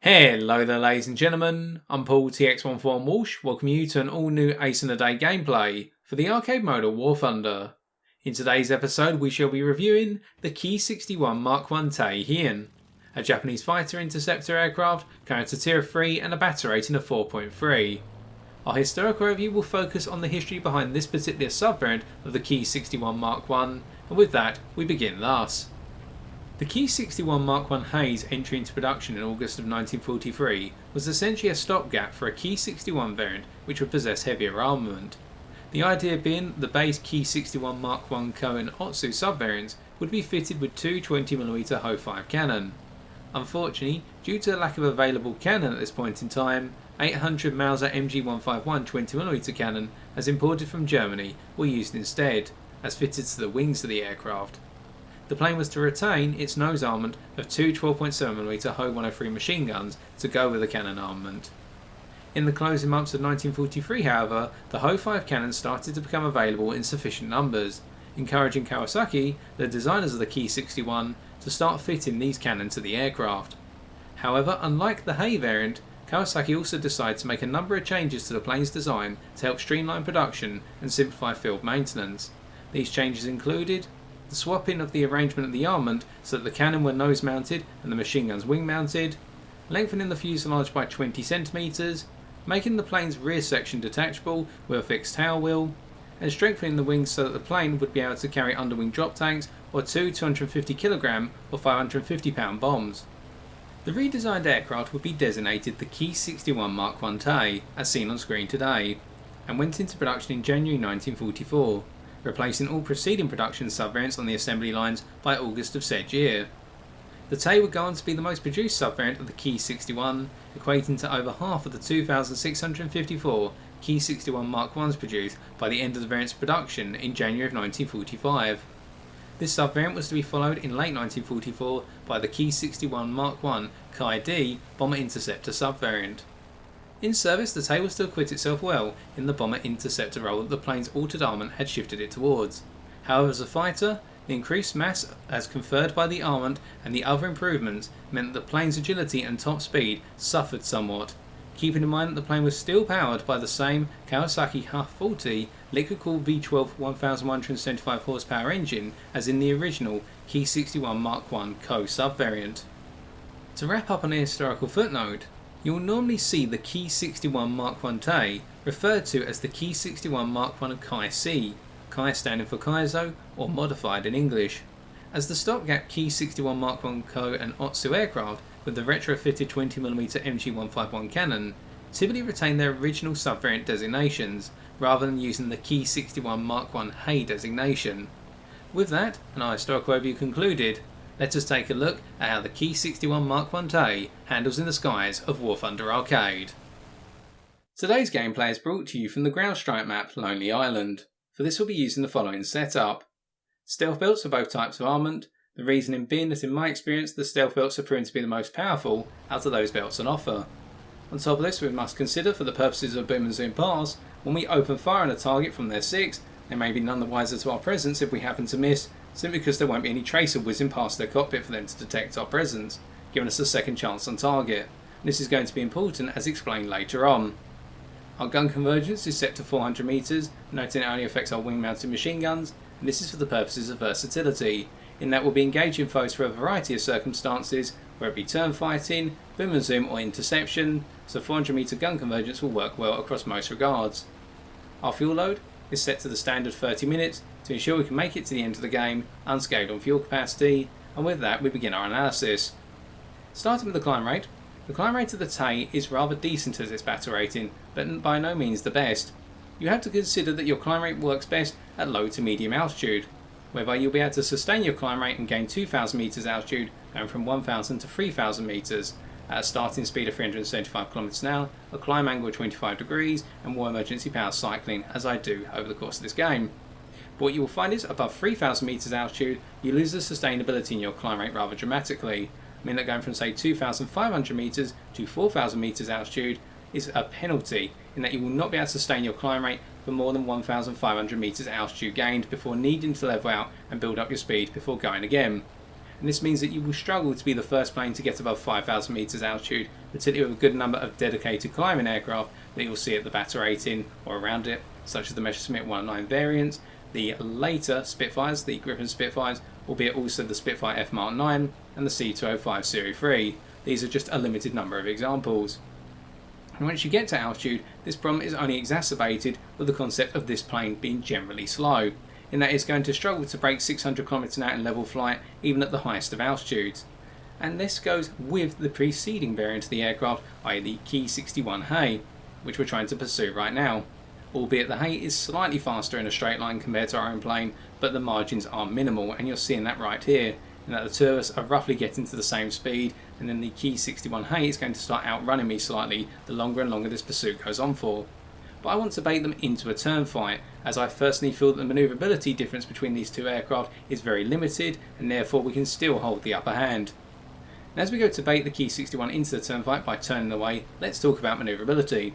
Hello there ladies and gentlemen, I'm Paul TX14 Walsh, welcoming you to an all new Ace in a Day gameplay for the arcade mode of War Thunder. In today's episode we shall be reviewing the Ki-61 Mark I tei Hien, a Japanese Fighter-Interceptor aircraft carrying a tier of 3 and a battle rating of 4.3. Our historical review will focus on the history behind this particular subvariant of the Ki-61 Mark I, and with that we begin thus. The Ki-61 Mark I Hei's entry into production in August of 1943 was essentially a stopgap for a Ki-61 variant which would possess heavier armament. The idea being that the base Ki-61 Mark I Ko and Otsu subvariants would be fitted with two 20mm Ho-5 cannon. Unfortunately, due to the lack of available cannon at this point in time, 800 Mauser MG151 20mm cannon as imported from Germany were used instead, as fitted to the wings of the aircraft. The plane was to retain its nose armament of two 12.7mm Ho-103 machine guns to go with the cannon armament. In the closing months of 1943, however, the Ho-5 cannons started to become available in sufficient numbers, encouraging Kawasaki, the designers of the Ki-61, to start fitting these cannons to the aircraft. However, unlike the Hei variant, Kawasaki also decided to make a number of changes to the plane's design to help streamline production and simplify field maintenance. These changes included the swapping of the arrangement of the armament so that the cannon were nose mounted and the machine guns wing mounted, lengthening the fuselage by 20 cm, making the plane's rear section detachable with a fixed tail wheel, and strengthening the wings so that the plane would be able to carry underwing drop tanks or two 250kg or 550 pound bombs. The redesigned aircraft would be designated the Ki-61 Mark I tei, as seen on screen today, and went into production in January 1944. Replacing all preceding production subvariants on the assembly lines by August of said year. The tei would go on to be the most produced subvariant of the Ki-61, equating to over half of the 2,654 Ki-61 Mark Is produced by the end of the variant's production in January of 1945. This subvariant was to be followed in late 1944 by the Ki-61 Mark I Ki-D Bomber-Interceptor subvariant. In service, the tei was to acquit itself well in the bomber-interceptor role that the plane's altered armament had shifted it towards. However, as a fighter, the increased mass as conferred by the armament and the other improvements meant that the plane's agility and top speed suffered somewhat, keeping in mind that the plane was still powered by the same Kawasaki HUF-40 liquid-cooled V12 1175 horsepower engine as in the original Ki-61 Mark I Ko subvariant. To wrap up on a historical footnote, you will normally see the Ki-61 Mark I tei referred to as the Ki-61 Mark I Ki-C, Ki standing for Kaizo or modified in English, as the stopgap Ki-61 Mark I Ko and Otsu aircraft with the retrofitted 20mm MG151 cannon typically retain their original subvariant designations rather than using the Ki-61 Mark I Hei designation. With that, and our historical overview concluded, let us take a look at how the Ki-61 Mark I tei handles in the skies of War Thunder Arcade. Today's gameplay is brought to you from the ground strike map Lonely Island. For this we'll be using the following setup. Stealth belts for both types of armament, the reasoning being that in my experience the stealth belts are proven to be the most powerful out of those belts on offer. On top of this we must consider for the purposes of boom and zoom pass, when we open fire on a target from their 6, they may be none the wiser to our presence if we happen to miss, simply because there won't be any tracer whizzing past their cockpit for them to detect our presence, giving us a second chance on target. And this is going to be important as explained later on. Our gun convergence is set to 400 meters, noting it only affects our wing mounted machine guns, and this is for the purposes of versatility, in that we'll be engaging foes for a variety of circumstances, whether it be turn fighting, boom and zoom or interception, so 400 meter gun convergence will work well across most regards. Our fuel load is set to the standard 30 minutes to ensure we can make it to the end of the game unscathed on fuel capacity, and with that we begin our analysis. Starting with the climb rate of the tei is rather decent as its battle rating, but by no means the best. You have to consider that your climb rate works best at low to medium altitude, whereby you'll be able to sustain your climb rate and gain 2,000 meters altitude going from 1,000 to 3,000 meters at a starting speed of 375 km an hour, a climb angle of 25 degrees and more emergency power cycling as I do over the course of this game. But what you will find is above 3,000 meters altitude you lose the sustainability in your climb rate rather dramatically, meaning that going from say 2,500 meters to 4,000 meters altitude is a penalty in that you will not be able to sustain your climb rate for more than 1,500 meters altitude gained before needing to level out and build up your speed before going again. and this means that you will struggle to be the first plane to get above 5,000 meters altitude, particularly with a good number of dedicated climbing aircraft that you'll see at the Fighter-18 or around it, such as the Messerschmitt 109 variants, the later Spitfires, the Griffon Spitfires, albeit also the Spitfire F Mark 9 and the C205 Series 3. These are just a limited number of examples. And once you get to altitude, this problem is only exacerbated with the concept of this plane being generally slow, in that it's going to struggle to break 600 km an hour in level flight even at the highest of altitudes. And this goes with the preceding variant of the aircraft, i.e. the Ki-61-I, which we're trying to pursue right now. Albeit the Hay is slightly faster in a straight line compared to our own plane, but the margins are minimal, and you're seeing that right here, in that the two of us are roughly getting to the same speed, and then the Ki-61-I is going to start outrunning me slightly the longer and longer this pursuit goes on for. But I want to bait them into a turn fight, as I personally feel that the manoeuvrability difference between these two aircraft is very limited, and therefore we can still hold the upper hand. And as we go to bait the Ki-61 into the turn fight by turning away, let's talk about manoeuvrability.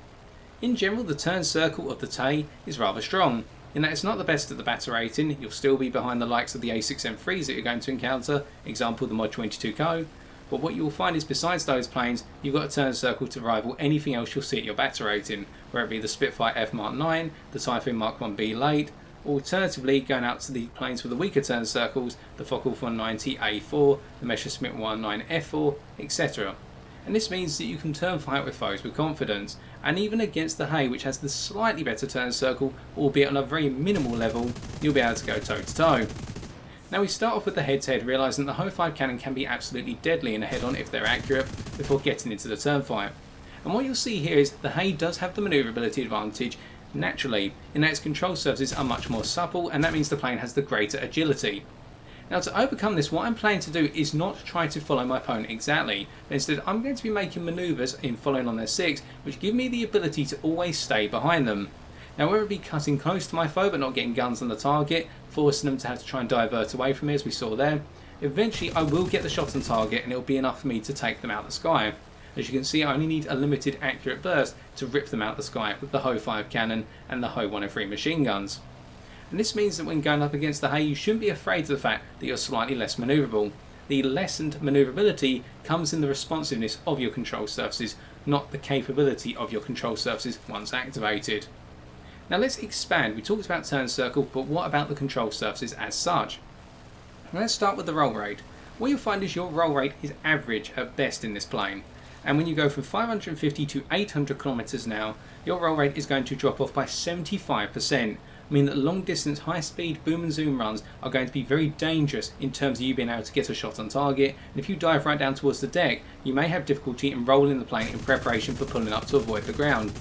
In general, the turn circle of the tei is rather strong, in that it's not the best at the Fighter-18. You'll still be behind the likes of the A6M3s that you're going to encounter, example the Mod 22Co, but what you'll find is besides those planes, you've got a turn circle to rival anything else you'll see at your Fighter-18, whether it be the Spitfire F Mark 9, the Typhoon Mark 1B late, or alternatively going out to the planes with the weaker turn circles, the Focke-Wulf 190A4, the Messerschmitt 119F4, etc. And this means that you can turn fight with foes with confidence, and even against the Hay, which has the slightly better turn circle, albeit on a very minimal level, you'll be able to go toe to toe. Now we start off with the head-to-head, realising that the Ho-5 cannon can be absolutely deadly in a head-on if they're accurate, before getting into the turn fight. And what you'll see here is the Hay does have the manoeuvrability advantage naturally, in that its control surfaces are much more supple, and that means the plane has the greater agility. Now to overcome this, what I'm planning to do is not try to follow my opponent exactly, but instead I'm going to be making manoeuvres in following on their 6, which give me the ability to always stay behind them. Now whether it be cutting close to my foe but not getting guns on the target, forcing them to have to try and divert away from me as we saw there, eventually I will get the shot on target and it will be enough for me to take them out of the sky. As you can see, I only need a limited accurate burst to rip them out of the sky with the Ho-5 cannon and the Ho-103 machine guns. And this means that when going up against the Hay, you shouldn't be afraid of the fact that you're slightly less manoeuvrable. The lessened manoeuvrability comes in the responsiveness of your control surfaces, not the capability of your control surfaces once activated. Now let's expand. We talked about turn circle, but what about the control surfaces as such? Let's start with the roll rate. What you'll find is your roll rate is average at best in this plane. And when you go from 550 to 800 kilometers an hour, your roll rate is going to drop off by 75%. Mean that long distance high speed boom and zoom runs are going to be very dangerous in terms of you being able to get a shot on target, and if you dive right down towards the deck you may have difficulty in rolling the plane in preparation for pulling up to avoid the ground.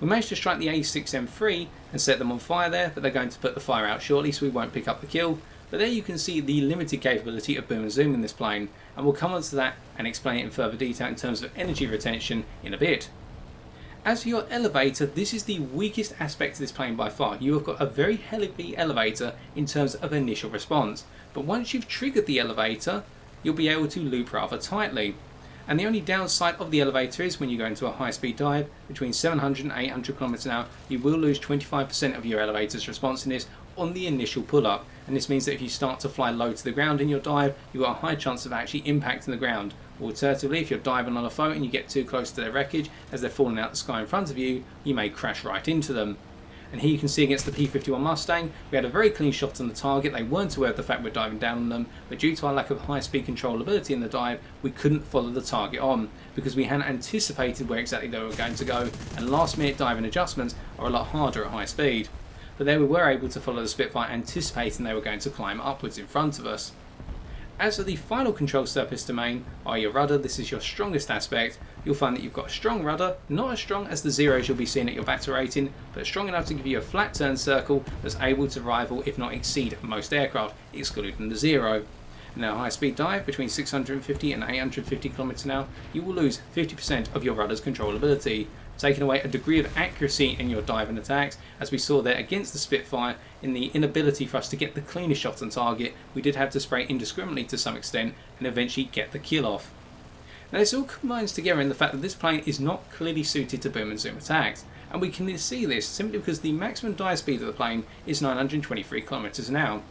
We managed to strike the A6M3 and set them on fire there, but they're going to put the fire out shortly so we won't pick up the kill. But there you can see the limited capability of boom and zoom in this plane, and we'll come on to that and explain it in further detail in terms of energy retention in a bit. As for your elevator, this is the weakest aspect of this plane by far. You have got a very heavy elevator in terms of initial response, but once you've triggered the elevator, you'll be able to loop rather tightly. And the only downside of the elevator is when you go into a high speed dive, between 700 and 800 km an hour, you will lose 25% of your elevator's responsiveness on the initial pull-up, and this means that if you start to fly low to the ground in your dive, you've got a high chance of actually impacting the ground. Alternatively, if you're diving on a foe and you get too close to their wreckage as they're falling out the sky in front of you, you may crash right into them. And here you can see against the P-51 Mustang, we had a very clean shot on the target. They weren't aware of the fact we're diving down on them, but due to our lack of high speed controllability in the dive, we couldn't follow the target on, because we hadn't anticipated where exactly they were going to go, and last minute diving adjustments are a lot harder at high speed. But there we were able to follow the Spitfire, anticipating they were going to climb upwards in front of us. As for the final control surface domain, or your rudder, this is your strongest aspect. You'll find that you've got a strong rudder, not as strong as the zeros you'll be seeing at your Fighter-18, but strong enough to give you a flat turn circle that's able to rival, if not exceed, most aircraft, excluding the zero. In a high speed dive between 650 and 850 km an hour, you will lose 50% of your rudder's controllability, taking away a degree of accuracy in your dive and attacks. As we saw there against the Spitfire, in the inability for us to get the cleanest shot on target, we did have to spray indiscriminately to some extent and eventually get the kill off. Now this all combines together in the fact that this plane is not clearly suited to boom and zoom attacks, and we can see this simply because the maximum dive speed of the plane is 923 km an hour.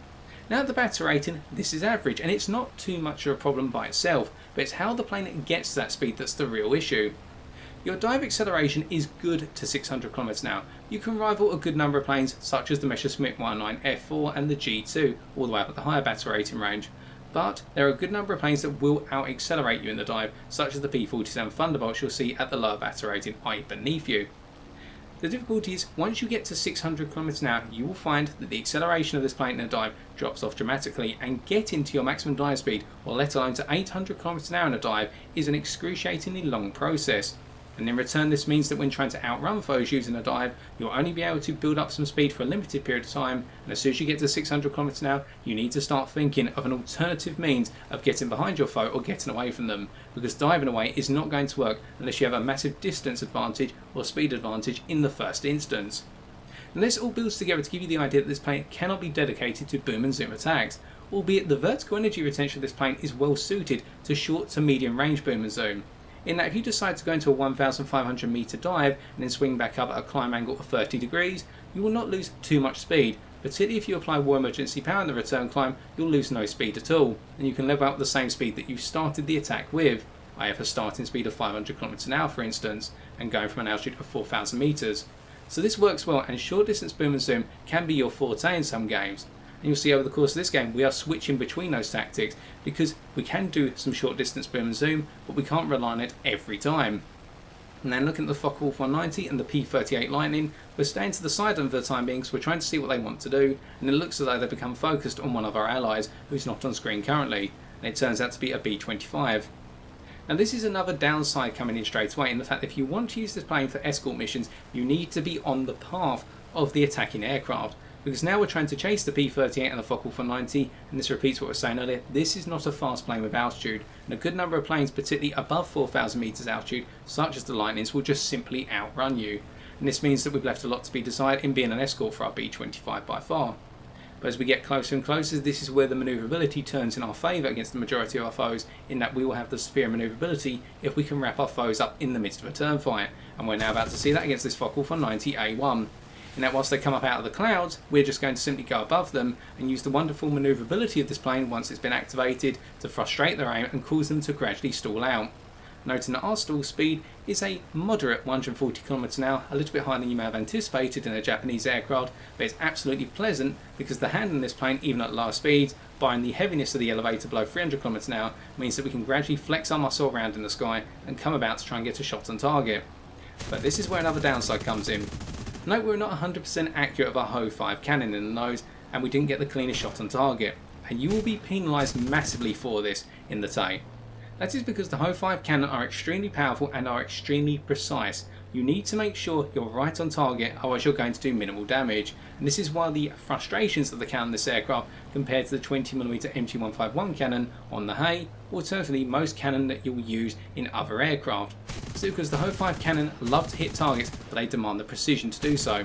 Now at the batter rating, this is average, and it's not too much of a problem by itself, but it's how the plane gets to that speed that's the real issue. Your dive acceleration is good to 600 km/h. You can rival a good number of planes such as the Messerschmitt 109 F4 and the G2, all the way up at the higher batter rating range. But there are a good number of planes that will out-accelerate you in the dive, such as the P-47 Thunderbolts you'll see at the lower batter rating, i.e. beneath you. The difficulty is, once you get to 600 km/h, you will find that the acceleration of this plane in a dive drops off dramatically, and getting to your maximum dive speed, or let alone to 800 km/h in a dive, is an excruciatingly long process. And in return, this means that when trying to outrun foes using a dive, you'll only be able to build up some speed for a limited period of time, and as soon as you get to 600 km/h, you need to start thinking of an alternative means of getting behind your foe or getting away from them, because diving away is not going to work unless you have a massive distance advantage or speed advantage in the first instance. And this all builds together to give you the idea that this plane cannot be dedicated to boom and zoom attacks, albeit the vertical energy retention of this plane is well suited to short to medium range boom and zoom. In that if you decide to go into a 1,500 metre dive and then swing back up at a climb angle of 30 degrees, you will not lose too much speed, particularly if you apply war emergency power in the return climb, you'll lose no speed at all, and you can level out the same speed that you started the attack with. I have a starting speed of 500 km/h for instance, and going from an altitude of 4,000 metres. So this works well, and short distance boom and zoom can be your forte in some games. And you'll see over the course of this game we are switching between those tactics, because we can do some short distance boom and zoom, but we can't rely on it every time. And then looking at the Focke-Wulf 190 and the P-38 Lightning, we're staying to the side of them for the time being, so we're trying to see what they want to do, and it looks as though they've become focused on one of our allies who's not on screen currently, and it turns out to be a B-25. Now this is another downside coming in straight away, in the fact that if you want to use this plane for escort missions, you need to be on the path of the attacking aircraft. Because now we're trying to chase the P-38 and the Focke-Wulf 190, and this repeats what we were saying earlier, this is not a fast plane with altitude, and a good number of planes, particularly above 4,000 metres altitude, such as the Lightnings, will just simply outrun you. And this means that we've left a lot to be desired in being an escort for our B-25 by far. But as we get closer and closer, this is where the manoeuvrability turns in our favour against the majority of our foes, in that we will have the superior manoeuvrability if we can wrap our foes up in the midst of a turn fight, and we're now about to see that against this Focke-Wulf 190 A1. And that whilst they come up out of the clouds, we're just going to simply go above them and use the wonderful manoeuvrability of this plane once it's been activated to frustrate their aim and cause them to gradually stall out. Noting that our stall speed is a moderate 140 km/h, a little bit higher than you may have anticipated in a Japanese aircraft, but it's absolutely pleasant because the handling of this plane, even at lower speeds, barring the heaviness of the elevator below 300 km/h, means that we can gradually flex our muscle around in the sky and come about to try and get a shot on target. But this is where another downside comes in. Note we're not 100% accurate of our Ho-5 cannon in the nose, and we didn't get the cleanest shot on target, and you will be penalised massively for this in the tei. That is because the Ho-5 cannon are extremely powerful and are extremely precise. You need to make sure you're right on target, otherwise you're going to do minimal damage, and this is why the frustrations of the cannon in this aircraft compared to the 20mm MG151 cannon on the Hay, alternatively most cannon that you'll use in other aircraft. So because the Ho-5 cannon love to hit targets, but they demand the precision to do so.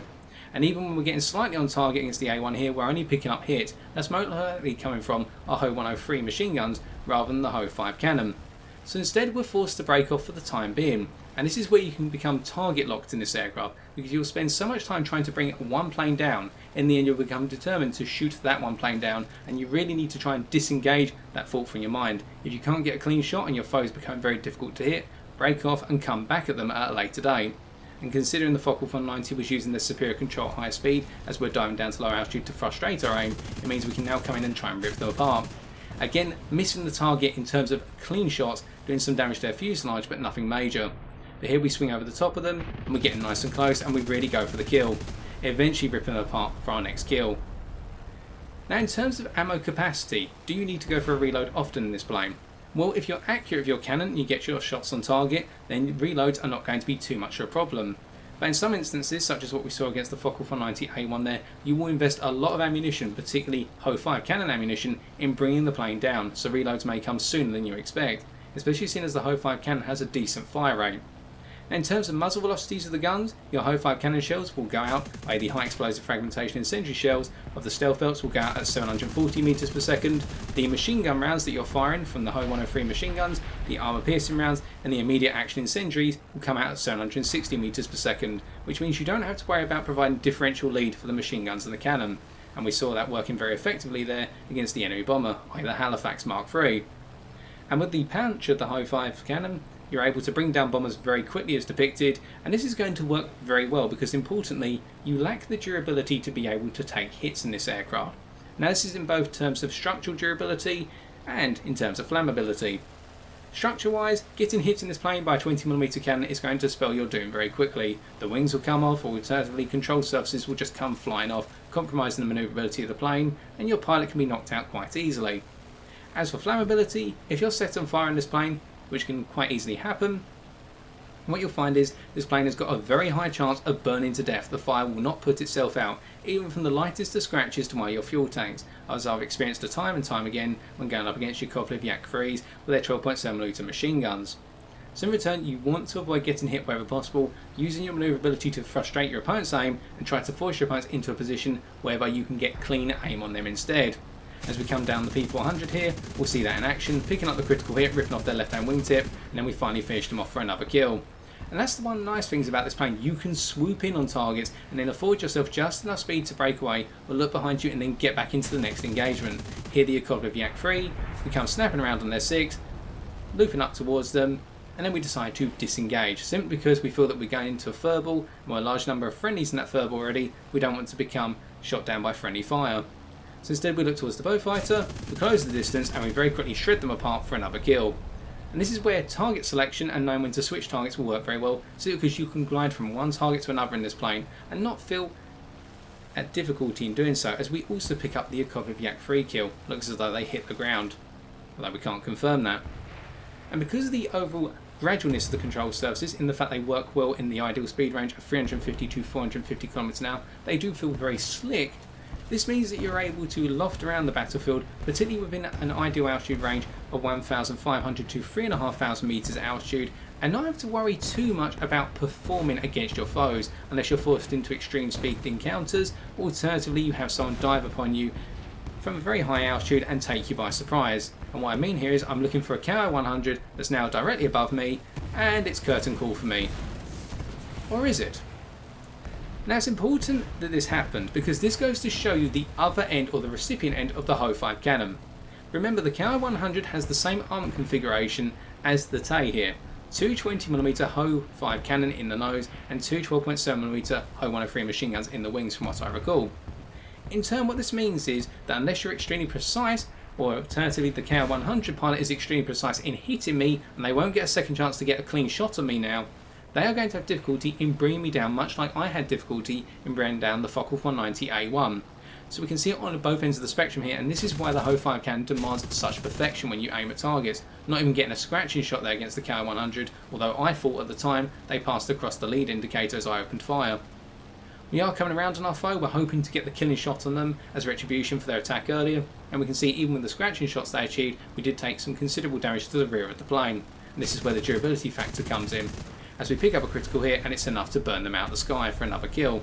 And even when we're getting slightly on target against the A1 here, we're only picking up hits. That's most likely coming from our Ho-103 machine guns rather than the Ho-5 cannon. So instead we're forced to break off for the time being. And this is where you can become target locked in this aircraft, because you'll spend so much time trying to bring one plane down, in the end you'll become determined to shoot that one plane down, and you really need to try and disengage that thought from your mind. If you can't get a clean shot and your foes become very difficult to hit, break off and come back at them at a later date. And considering the Focke-Wulf 190 was using the superior control at higher speed as we're diving down to lower altitude to frustrate our aim, it means we can now come in and try and rip them apart. Again, missing the target in terms of clean shots, doing some damage to their fuselage but nothing major. But here we swing over the top of them and we're getting nice and close and we really go for the kill, eventually ripping them apart for our next kill. Now in terms of ammo capacity, do you need to go for a reload often in this plane? Well, if you're accurate with your cannon and you get your shots on target, then reloads are not going to be too much of a problem. But in some instances, such as what we saw against the Focke-Wulf 190 A1 there, you will invest a lot of ammunition, particularly Ho-5 cannon ammunition, in bringing the plane down, so reloads may come sooner than you expect, especially seeing as the Ho-5 cannon has a decent fire rate. Now in terms of muzzle velocities of the guns, your Ho-5 cannon shells will go out, i.e. the high explosive fragmentation incendiary shells of the stealth belts will go out at 740 meters per second, the machine gun rounds that you're firing from the Ho-103 machine guns, the armor piercing rounds and the immediate action incendiaries will come out at 760 meters per second, which means you don't have to worry about providing differential lead for the machine guns and the cannon. and we saw that working very effectively there against the enemy bomber, i.e. the Halifax Mark III. And with the punch of the Ho-5 cannon, you're able to bring down bombers very quickly as depicted, and this is going to work very well because importantly, you lack the durability to be able to take hits in this aircraft. Now this is in both terms of structural durability and in terms of flammability. Structure wise, getting hit in this plane by a 20mm cannon is going to spell your doom very quickly. The wings will come off, or alternatively control surfaces will just come flying off, compromising the manoeuvrability of the plane, and your pilot can be knocked out quite easily. As for flammability, if you're set on fire in this plane, which can quite easily happen, what you'll find is this plane has got a very high chance of burning to death. The fire will not put itself out, even from the lightest of scratches to one of your fuel tanks, as I've experienced time and time again when going up against your Kovlev Yak-3s with their 12.7mm machine guns. So in return, you want to avoid getting hit wherever possible, using your manoeuvrability to frustrate your opponent's aim and try to force your opponents into a position whereby you can get clean aim on them instead. As we come down the P400 here, we'll see that in action, picking up the critical hit, ripping off their left-hand wingtip, and then we finally finish them off for another kill. And that's the one of the nice things about this plane, you can swoop in on targets and then afford yourself just enough speed to break away, or look behind you and then get back into the next engagement. Here the Kovlev Yak-3, we come snapping around on their 6, looping up towards them, and then we decide to disengage, simply because we feel that we're going into a furball, and we're a large number of friendlies in that furball already, we don't want to become shot down by friendly fire. So instead we look towards the Beaufighter, we close the distance and we very quickly shred them apart for another kill. And this is where target selection and knowing when to switch targets will work very well, simply because you can glide from one target to another in this plane and not feel at difficulty in doing so, as we also pick up the Kovlev Yak-3 kill. Looks as though they hit the ground, although we can't confirm that. And because of the overall gradualness of the control surfaces, in the fact they work well in the ideal speed range of 350 to 450 km an hour, they do feel very slick. This means that you're able to loft around the battlefield, particularly within an ideal altitude range of 1,500 to 3,500 meters altitude, and not have to worry too much about performing against your foes unless you're forced into extreme speed encounters. Alternatively, you have someone dive upon you from a very high altitude and take you by surprise. And what I mean here is I'm looking for a Ki-100 that's now directly above me, and it's curtain call for me. Or is it? Now it's important that this happened because this goes to show you the other end, or the recipient end, of the Ho-5 cannon. Remember, the Ki-100 has the same armament configuration as the tei here. Two 20mm Ho-5 cannon in the nose and two 12.7mm Ho-103 machine guns in the wings, from what I recall. In turn, what this means is that unless you're extremely precise, or alternatively the Ki-100 pilot is extremely precise in hitting me and they won't get a second chance to get a clean shot on me now, they are going to have difficulty in bringing me down, much like I had difficulty in bringing down the Focke 190A1. So we can see it on both ends of the spectrum here, and this is why the Ho-5 cannon demands such perfection when you aim at targets. Not even getting a scratching shot there against the Ki-100, although I thought at the time they passed across the lead indicator as I opened fire. We are coming around on our foe, we're hoping to get the killing shot on them as retribution for their attack earlier, and we can see even with the scratching shots they achieved, we did take some considerable damage to the rear of the plane. And this is where the durability factor comes in, as we pick up a critical hit and it's enough to burn them out of the sky for another kill.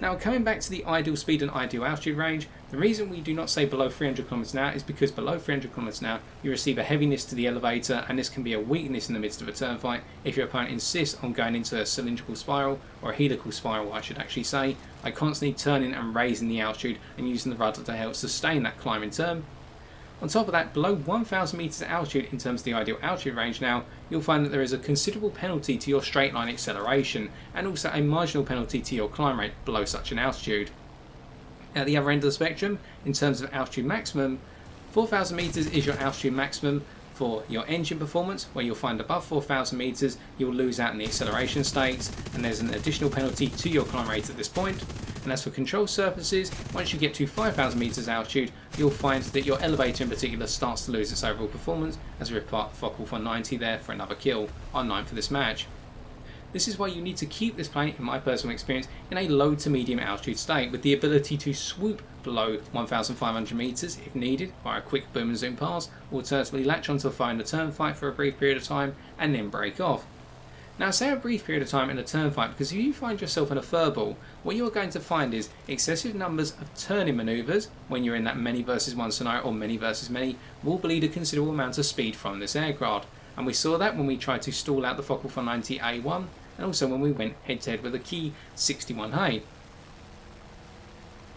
Now, coming back to the ideal speed and ideal altitude range, the reason we do not say below 300 km an hour is because below 300 km an hour you receive a heaviness to the elevator, and this can be a weakness in the midst of a turn fight if your opponent insists on going into a cylindrical spiral, or a helical spiral I should actually say, by constantly turning and raising the altitude and using the rudder to help sustain that climb in turn. On top of that, below 1,000 meters altitude in terms of the ideal altitude range now, you'll find that there is a considerable penalty to your straight line acceleration, and also a marginal penalty to your climb rate below such an altitude. At the other end of the spectrum, in terms of altitude maximum, 4,000 meters is your altitude maximum for your engine performance, where you'll find above 4,000 meters you'll lose out in the acceleration stakes, and there's an additional penalty to your climb rate at this point. And as for control surfaces, once you get to 5,000 meters altitude, you'll find that your elevator in particular starts to lose its overall performance, as we repart Focke 190 there for another kill, our 9th for this match. This is why you need to keep this plane, in my personal experience, in a low to medium altitude state, with the ability to swoop below 1,500 meters if needed via a quick boom and zoom pass, or alternatively latch onto a foe in a turn fight for a brief period of time and then break off. Now, say a brief period of time in a turn fight, because if you find yourself in a furball, what you're going to find is excessive numbers of turning manoeuvres when you're in that many versus one scenario, or many versus many, will bleed a considerable amount of speed from this aircraft. And we saw that when we tried to stall out the Focke 190A1, and also when we went head to head with the Ki-61-I.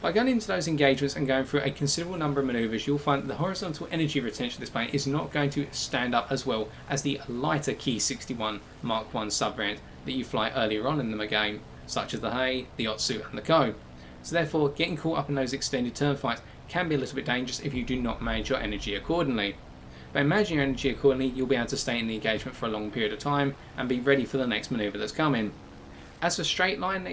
By going into those engagements and going through a considerable number of manoeuvres, you'll find that the horizontal energy retention of this plane is not going to stand up as well as the lighter Ki-61 Mark I subvariant that you fly earlier on in the game, such as the Hei, the Otsu and the Ko. So therefore, getting caught up in those extended turn fights can be a little bit dangerous if you do not manage your energy accordingly. By managing your energy accordingly, you'll be able to stay in the engagement for a long period of time and be ready for the next manoeuvre that's coming. As for straight line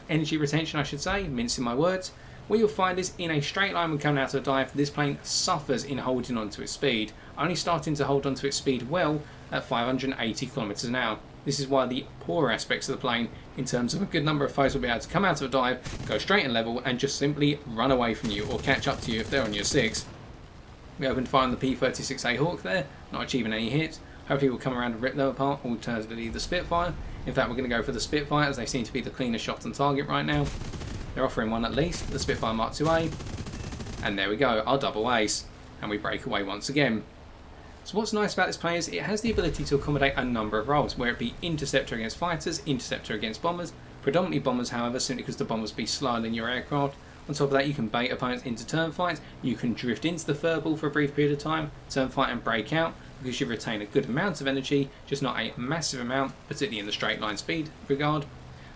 energy retention, I should say, mincing my words, what you'll find is in a straight line when coming out of a dive, this plane suffers in holding onto its speed, only starting to hold onto its speed well at 580 km an hour. This is why the poorer aspects of the plane, in terms of a good number of foes, will be able to come out of a dive, go straight and level, and just simply run away from you or catch up to you if they're on your 6. We opened fire on the P-36A Hawk there, not achieving any hits. Hopefully we'll come around and rip them apart, alternatively the Spitfire. In fact, we're going to go for the Spitfire as they seem to be the cleanest shot on target right now. They're offering one at least, the Spitfire Mark II-A. And there we go, our double ace. And we break away once again. So what's nice about this plane is it has the ability to accommodate a number of roles, where it be interceptor against fighters, interceptor against bombers, predominantly bombers however, simply because the bombers be slower than your aircraft. On top of that, you can bait opponents into turn fights, you can drift into the furball for a brief period of time, turn fight and break out, because you retain a good amount of energy, just not a massive amount, particularly in the straight line speed regard.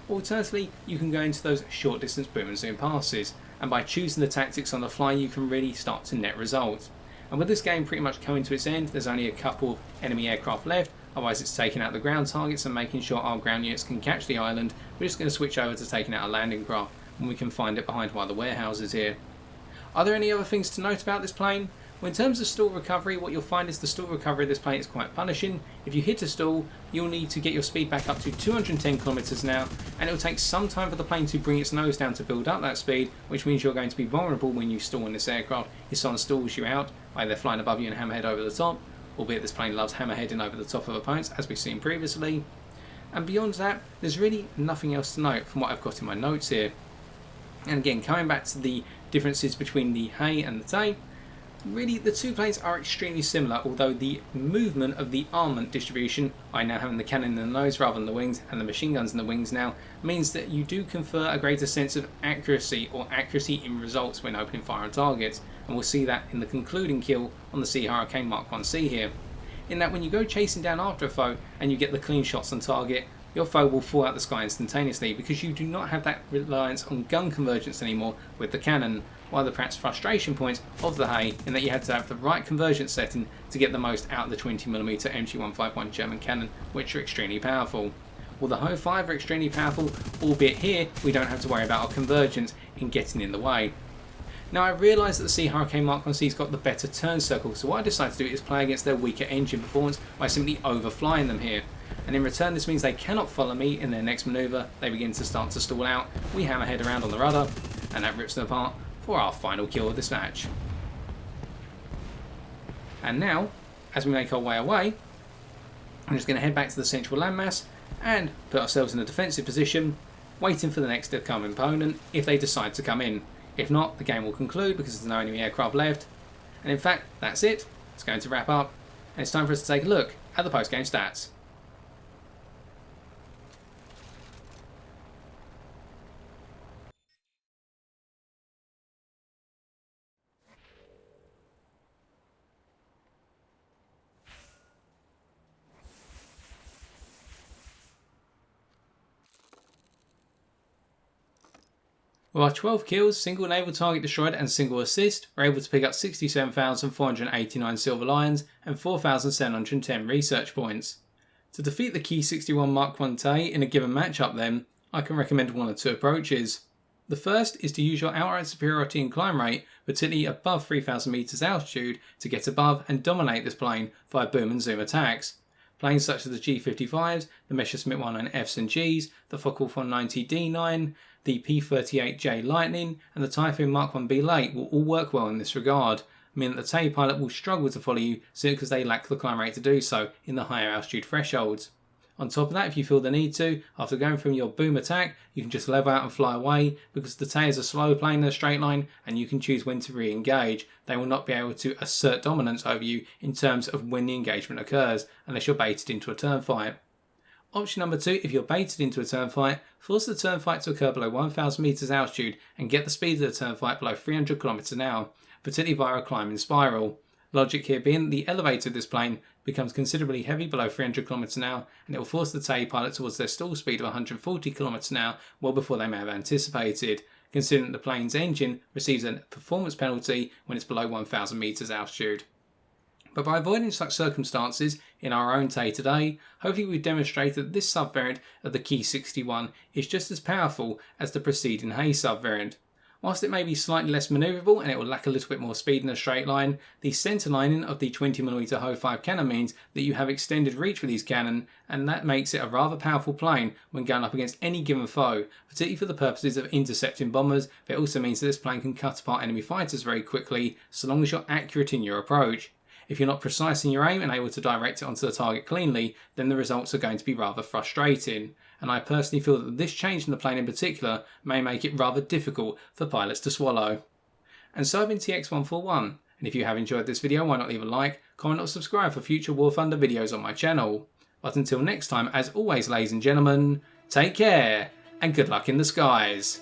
Alternatively, you can go into those short distance boom and zoom passes, and by choosing the tactics on the fly, you can really start to net results. And with this game pretty much coming to its end, there's only a couple of enemy aircraft left, otherwise it's taking out the ground targets and making sure our ground units can catch the island. We're just going to switch over to taking out a landing craft, and we can find it behind one of the warehouses here. Are there any other things to note about this plane? Well, in terms of stall recovery, what you'll find is the stall recovery of this plane is quite punishing. If you hit a stall, you'll need to get your speed back up to 210 km an hour, and it will take some time for the plane to bring its nose down to build up that speed, which means you're going to be vulnerable when you stall in this aircraft if someone stalls you out, either flying above you and hammerhead over the top, albeit this plane loves hammerheading over the top of opponents, as we've seen previously. And beyond that, there's really nothing else to note from what I've got in my notes here. And again, coming back to the differences between the Hei and the Tei, really the two planes are extremely similar, although the movement of the armament distribution, I now having the cannon in the nose rather than the wings and the machine guns in the wings now, means that you do confer a greater sense of accuracy or accuracy in results when opening fire on targets, and we'll see that in the concluding kill on the Sea Hurricane Mark 1C here. In that when you go chasing down after a foe and you get the clean shots on target, your foe will fall out the sky instantaneously because you do not have that reliance on gun convergence anymore with the cannon. One of the perhaps frustration points of the Hei in that you had to have the right convergence setting to get the most out of the 20mm MG151 German cannon, which are extremely powerful. While the Ho 5 are extremely powerful, albeit here we don't have to worry about our convergence in getting in the way. Now I realise that the Sea Hurricane Mark 1C's got the better turn circle, so what I decided to do is play against their weaker engine performance by simply overflying them here. And in return this means they cannot follow me in their next manoeuvre, they begin to start to stall out, we hammerhead around on the rudder, and that rips them apart for our final kill of this match. And now, as we make our way away, I'm just going to head back to the central landmass and put ourselves in a defensive position, waiting for the next to come opponent if they decide to come in. If not, the game will conclude because there's no enemy aircraft left. And in fact, that's it. It's going to wrap up, and it's time for us to take a look at the post-game stats. With our 12 kills, single naval target destroyed and single assist, we're able to pick up 67,489 silver lions and 4,710 research points. To defeat the Ki-61 Mark I tei in a given matchup then, I can recommend one or two approaches. The first is to use your outright superiority in climb rate, particularly above 3,000 meters altitude, to get above and dominate this plane via boom and zoom attacks. Planes such as the G-55s, the Messerschmitt 109Fs and Gs, the Focke 190D9, the P-38J Lightning and the Typhoon Mark 1B late will all work well in this regard, meaning that the Tei pilot will struggle to follow you simply because they lack the climb rate to do so in the higher altitude thresholds. On top of that, if you feel the need to, after going from your boom attack, you can just level out and fly away because the Tei is a slow plane in a straight line and you can choose when to re-engage. They will not be able to assert dominance over you in terms of when the engagement occurs unless you're baited into a turn fight. Option number 2, if you're baited into a turn fight, force the turn fight to occur below 1000 meters altitude and get the speed of the turn fight below 300 kilometers an hour, particularly via a climbing spiral. Logic here being that the elevator of this plane becomes considerably heavy below 300 kilometers an hour, and it will force the tei pilot towards their stall speed of 140 kilometers an hour well before they may have anticipated, considering that the plane's engine receives a performance penalty when it's below 1000 meters altitude. But by avoiding such circumstances in our own tei today, hopefully we've demonstrated that this subvariant of the Ki-61 is just as powerful as the preceding Hei subvariant. Whilst it may be slightly less manoeuvrable and it will lack a little bit more speed in a straight line, the centre lining of the 20mm Ho-5 cannon means that you have extended reach with these cannon, and that makes it a rather powerful plane when going up against any given foe, particularly for the purposes of intercepting bombers, but it also means that this plane can cut apart enemy fighters very quickly, so long as you're accurate in your approach. If you're not precise in your aim and able to direct it onto the target cleanly, then the results are going to be rather frustrating. And I personally feel that this change in the plane in particular may make it rather difficult for pilots to swallow. And so I've been TX141, and if you have enjoyed this video, why not leave a like, comment or subscribe for future War Thunder videos on my channel. But until next time, as always ladies and gentlemen, take care and good luck in the skies.